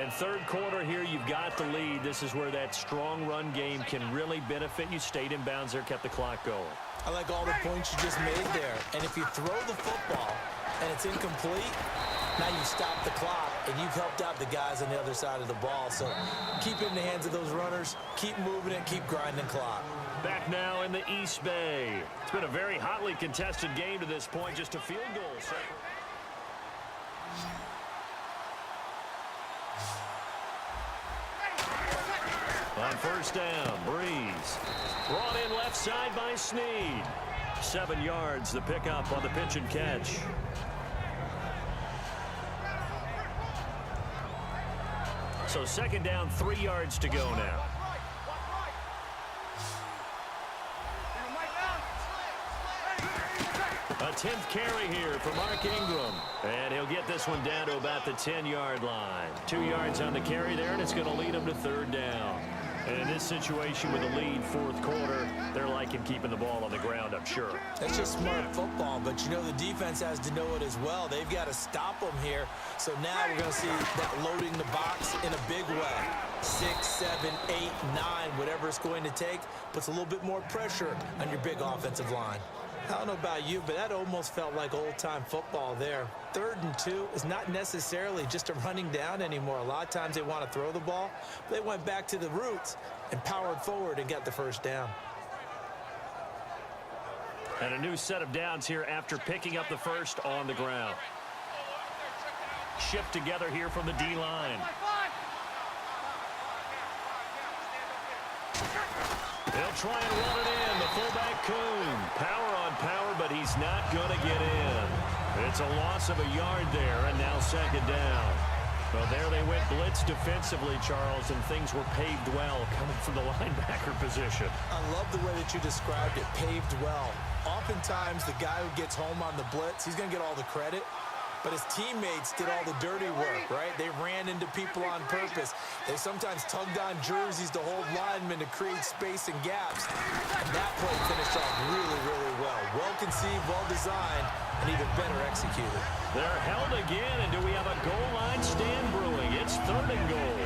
And third quarter here, you've got the lead. This is where that strong run game can really benefit you. Stayed in bounds there, kept the clock going. I like all the points you just made there. And if you throw the football and it's incomplete, now you stop the clock and you've helped out the guys on the other side of the ball. So keep it in the hands of those runners. Keep moving it. Keep grinding clock. Back now in the East Bay. It's been a very hotly contested game to this point. Just a field goal. On first down, Breeze. Brought in left side by Snead. 7 yards, the pickup on the pitch and catch. So second down, 3 yards to go now. A 10th carry here for Mark Ingram. And he'll get this one down to about the 10-yard line. 2 yards on the carry there, and it's going to lead him to third down. And in this situation with a lead fourth quarter, they're liking keeping the ball on the ground, I'm sure. That's just smart football, but you know the defense has to know it as well. They've got to stop them here. So now we're going to see that loading the box in a big way. 6, 7, 8, 9, whatever it's going to take, puts a little bit more pressure on your big offensive line. I don't know about you, but that almost felt like old-time football there. 3rd and 2 is not necessarily just a running down anymore. A lot of times they want to throw the ball. They went back to the roots and powered forward and got the first down. And a new set of downs here after picking up the first on the ground. Shift together here from the D-line. They'll try and run it in. The fullback, Kuhn. Power on power, but he's not going to get in. It's a loss of a yard there, and now second down. Well, there they went blitz defensively, Charles, and things were paved well coming from the linebacker position. I love the way that you described it, paved well. Oftentimes, the guy who gets home on the blitz, he's going to get all the credit. But his teammates did all the dirty work, right? They ran into people on purpose. They sometimes tugged on jerseys to hold linemen to create space and gaps. And that play finished off really, really well. Well-conceived, well-designed, and even better executed. They're held again, and do we have a goal line stand brewing? It's 3rd and goal.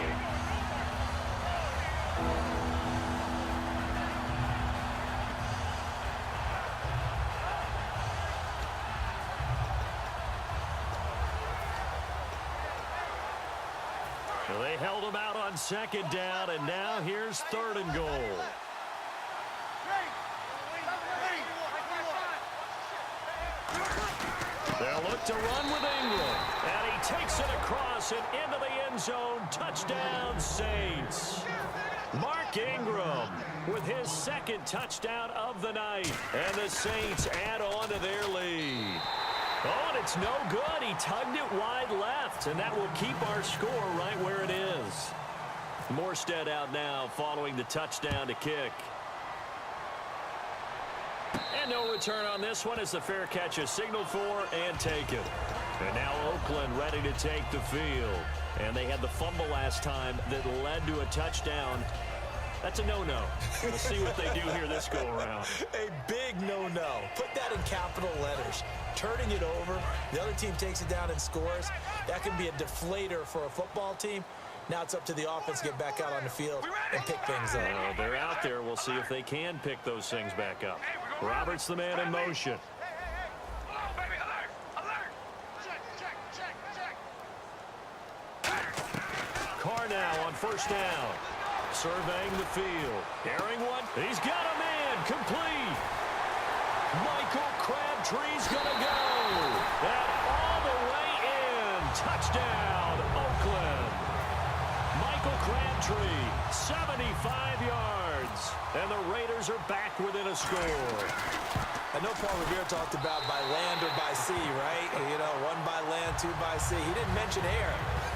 They held him out on second down, and now here's 3rd and goal. They'll look to run with Ingram, and he takes it across and into the end zone. Touchdown, Saints. Mark Ingram with his 2nd touchdown of the night, and the Saints add on to their lead. Oh, and it's no good. He tugged it wide left, and that will keep our score right where it is. Morstead out now following the touchdown to kick. And no return on this one as the fair catch is signaled for and taken. And now Oakland ready to take the field. And they had the fumble last time that led to a touchdown. That's a no-no. We'll see what they do here this go-around. A big no-no. Put that in capital letters. Turning it over, the other team takes it down and scores. That can be a deflator for a football team. Now it's up to the offense to get back out on the field and pick things up. They're out there. We'll see if they can pick those things back up. Roberts the man in motion. Carr now on first down. Surveying the field. Airing one. He's got a man. Complete. Michael Crabtree's going to go. And all the way in. Touchdown, Oakland. Michael Crabtree, 75 yards. And the Raiders are back within a score. I know Paul Revere talked about by land or by sea, right? You know, 1 by land, 2 by sea. He didn't mention air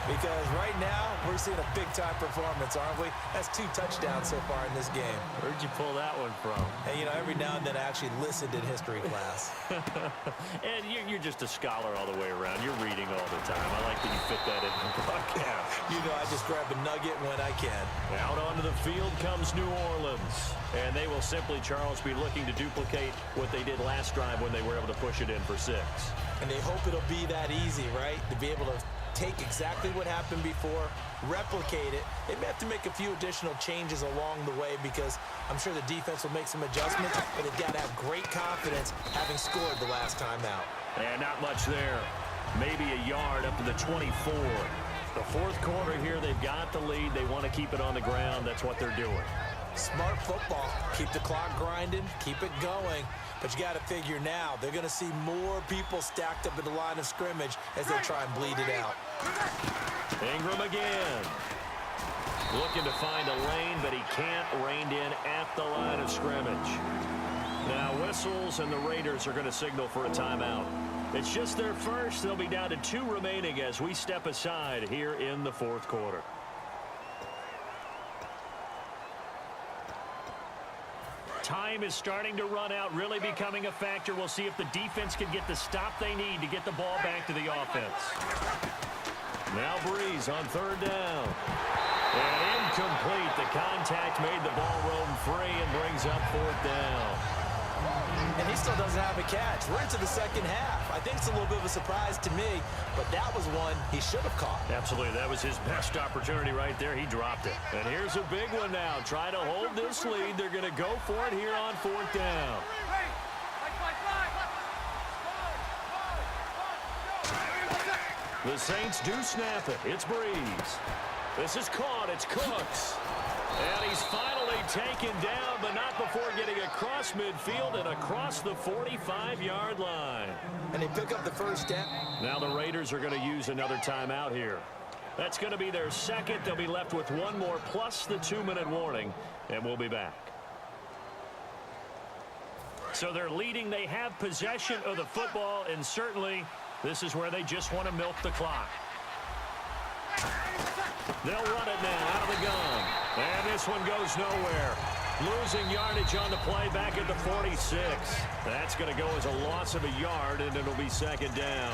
because right now we're seeing a big-time performance, aren't we? That's 2 touchdowns so far in this game. Where'd you pull that one from? And, you know, every now and then I actually listened in history class. And you're just a scholar all the way around. You're reading all the time. I like that you fit that in the broadcast. You know, I just grab a nugget when I can. Out onto the field comes New Orleans. And they will simply, Charles, be looking to duplicate what they did last drive when they were able to push it in for 6. And they hope it'll be that easy, right? To be able to take exactly what happened before, replicate it. They may have to make a few additional changes along the way because I'm sure the defense will make some adjustments, but they've got to have great confidence having scored the last time out. And not much there. Maybe a yard up to the 24. The fourth quarter here, they've got the lead. They want to keep it on the ground. That's what they're doing. Smart football. Keep the clock grinding. Keep it going. But you got to figure now, they're going to see more people stacked up at the line of scrimmage as they try and bleed it out. Ingram again. Looking to find a lane, but he can't. Reined in at the line of scrimmage. Now whistles, and the Raiders are going to signal for a timeout. It's just their first. They'll be down to 2 remaining as we step aside here in the fourth quarter. Time is starting to run out, really becoming a factor. We'll see if the defense can get the stop they need to get the ball back to the offense. Now Breeze on third down. And incomplete. The contact made the ball roam free and brings up fourth down. And he still doesn't have a catch. We're into the second half. I think it's a little bit of a surprise to me, but that was one he should have caught. Absolutely. That was his best opportunity right there. He dropped it. And here's a big one now. Try to hold this lead. They're going to go for it here on fourth down. The Saints do snap it. It's Breeze. This is caught. It's Cooks. And he's finally taken down, but not before getting across midfield and across the 45-yard line. And they pick up the first down. Now the Raiders are going to use another timeout here. That's going to be their second. They'll be left with one more plus the 2-minute warning, and we'll be back. So they're leading. They have possession of the football, and certainly this is where they just want to milk the clock. They'll run it now out of the gun. And this one goes nowhere. Losing yardage on the play back at the 46. That's going to go as a loss of a yard, and it'll be second down.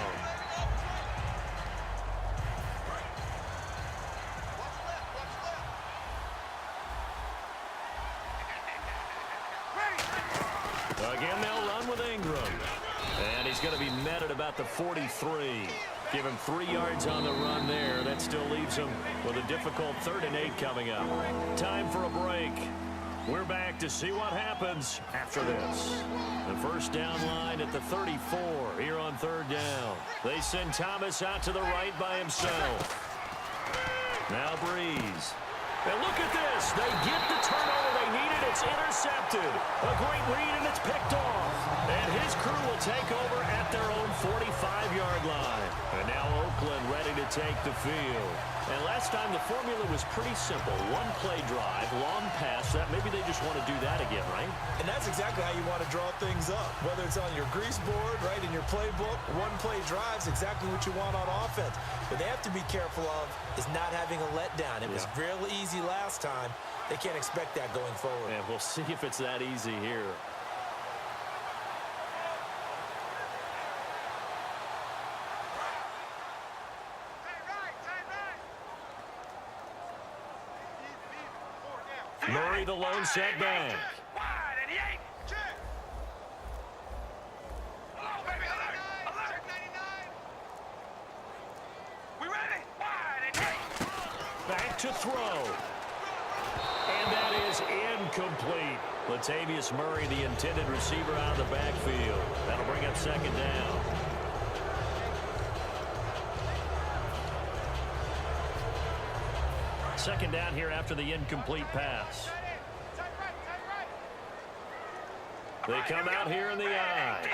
Again, they'll run with Ingram. And he's going to be met at about the 43. Give him 3 yards on the run there. That still leaves him with a difficult 3rd and 8 coming up. Time for a break. We're back to see what happens after this. The first down line at the 34 here on third down. They send Thomas out to the right by himself. Now Breeze. And look at this. They get the turnover they needed. It's intercepted. A great read, and it's picked off. And his crew will take over at their own 45-yard line. And now Oakland ready to take the field. And last time the formula was pretty simple. 1-play drive, long pass. That maybe they just want to do that again, right? And that's exactly how you want to draw things up. Whether it's on your grease board, right, in your playbook, 1-play drives exactly what you want on offense. What they have to be careful of is not having a letdown. It was real easy last time. They can't expect that going forward. And we'll see if it's that easy here. Murray, the lone setback. Back to throw. And that is incomplete. Latavius Murray, the intended receiver, out of the backfield. That'll bring up second down. Second down here after the incomplete pass. They come out here in the eye.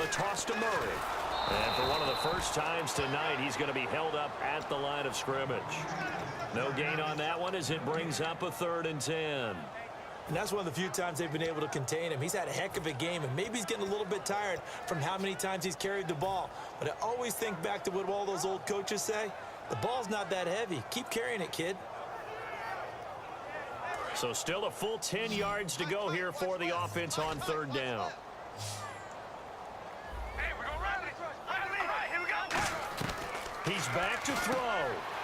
A toss to Murray. And for one of the first times tonight, he's going to be held up at the line of scrimmage. No gain on that one as it brings up a 3rd and 10. And that's one of the few times they've been able to contain him. He's had a heck of a game, and maybe he's getting a little bit tired from how many times he's carried the ball. But I always think back to what all those old coaches say. The ball's not that heavy. Keep carrying it, kid. So still a full 10 yards to go here for the offense on third down. He's back to throw,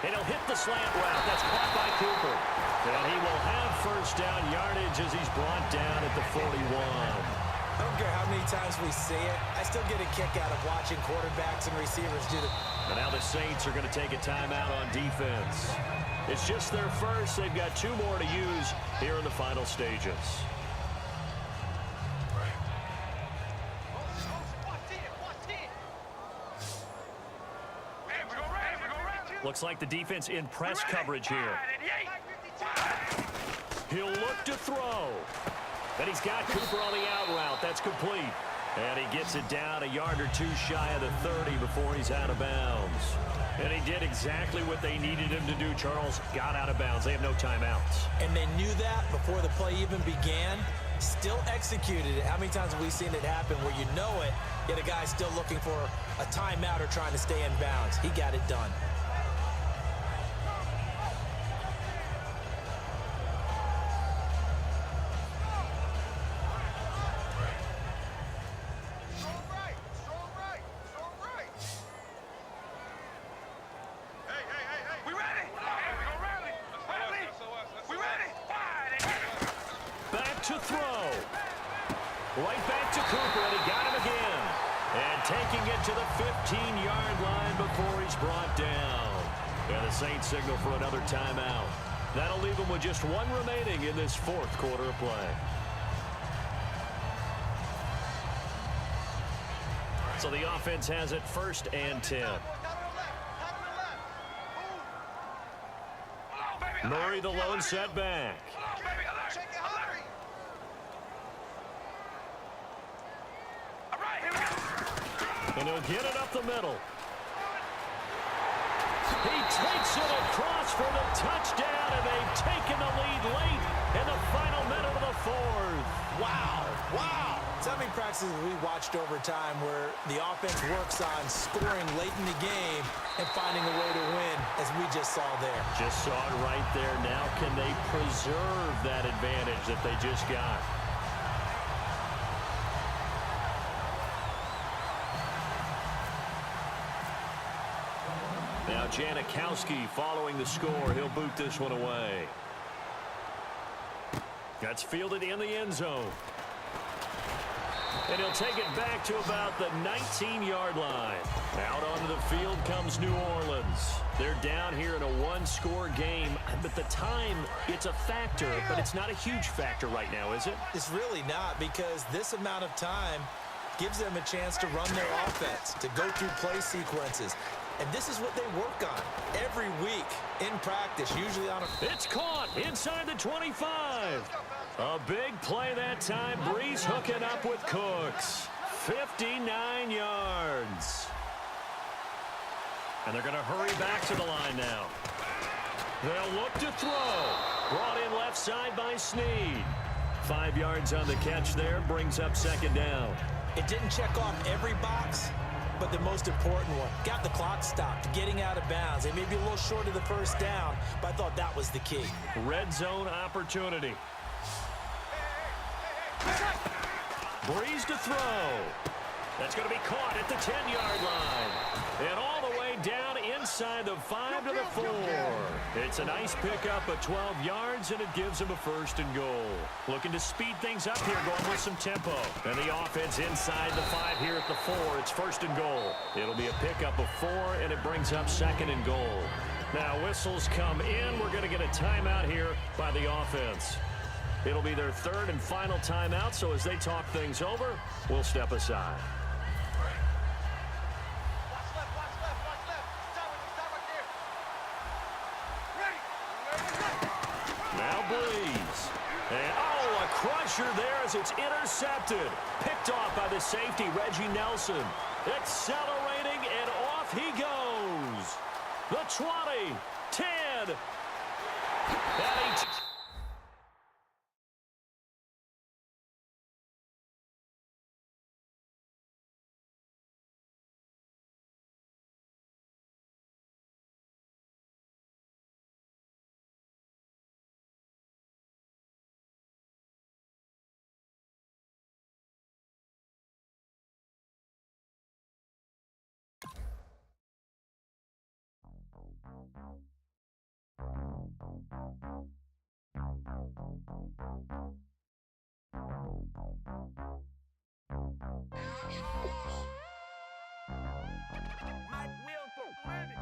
and he'll hit the slant route. That's caught by Cooper. And he will have first down yardage as he's brought down at the 41. I don't care how many times we see it. I still get a kick out of watching quarterbacks and receivers do the... And now the Saints are going to take a timeout on defense. It's just their first. They've got 2 more to use here in the final stages. Looks like the defense in press coverage here. He'll look to throw. And he's got Cooper on the out route. That's complete. And he gets it down a yard or 2 shy of the 30 before he's out of bounds. And he did exactly what they needed him to do, Charles. Got out of bounds. They have no timeouts. And they knew that before the play even began. Still executed it. How many times have we seen it happen where you know it, yet a guy's still looking for a timeout or trying to stay in bounds? He got it done. To throw. Right back to Cooper, and he got him again. And taking it to the 15-yard line before he's brought down. And the Saints signal for another timeout. That'll leave them with just 1 remaining in this 4th quarter of play. So the offense has it 1st and 10. Murray the lone setback. And he'll get it up the middle. He takes it across for the touchdown, and they've taken the lead late in the final minute of the 4th. Wow, wow. So many practices we watched over time where the offense works on scoring late in the game and finding a way to win, as we just saw there. Just saw it right there. Now can they preserve that advantage that they just got? Now Janikowski following the score. He'll boot this one away. That's fielded in the end zone. And he'll take it back to about the 19-yard line. Out onto the field comes New Orleans. They're down here in a 1-score game. But the time, it's a factor, but it's not a huge factor right now, is it? It's really not, because this amount of time gives them a chance to run their offense, to go through play sequences. And this is what they work on every week in practice, usually on a... It's caught inside the 25. A big play that time. Breeze hooking up with Cooks. 59 yards. And they're going to hurry back to the line now. They'll look to throw. Brought in left side by Snead. 5 yards on the catch there. Brings up 2nd down. It didn't check off every box, but the most important one. Got the clock stopped, getting out of bounds. They may be a little short of the 1st down, but I thought that was the key. Red zone opportunity. Breeze to throw. That's going to be caught at the 10-yard line. And all the way down inside the 5 to the 4. It's a nice pickup of 12 yards, and it gives them a 1st and goal. Looking to speed things up here, going with some tempo. And the offense inside the 5 here at the 4. It's 1st and goal. It'll be a pickup of 4, and it brings up 2nd and goal. Now whistles come in. We're going to get a timeout here by the offense. It'll be their 3rd and final timeout, so as they talk things over, we'll step aside. Now Breeze. And, oh, a crusher there as it's intercepted. Picked off by the safety, Reggie Nelson. Accelerating, and off he goes. The 20, 10, and he... Mike Wilson, ready.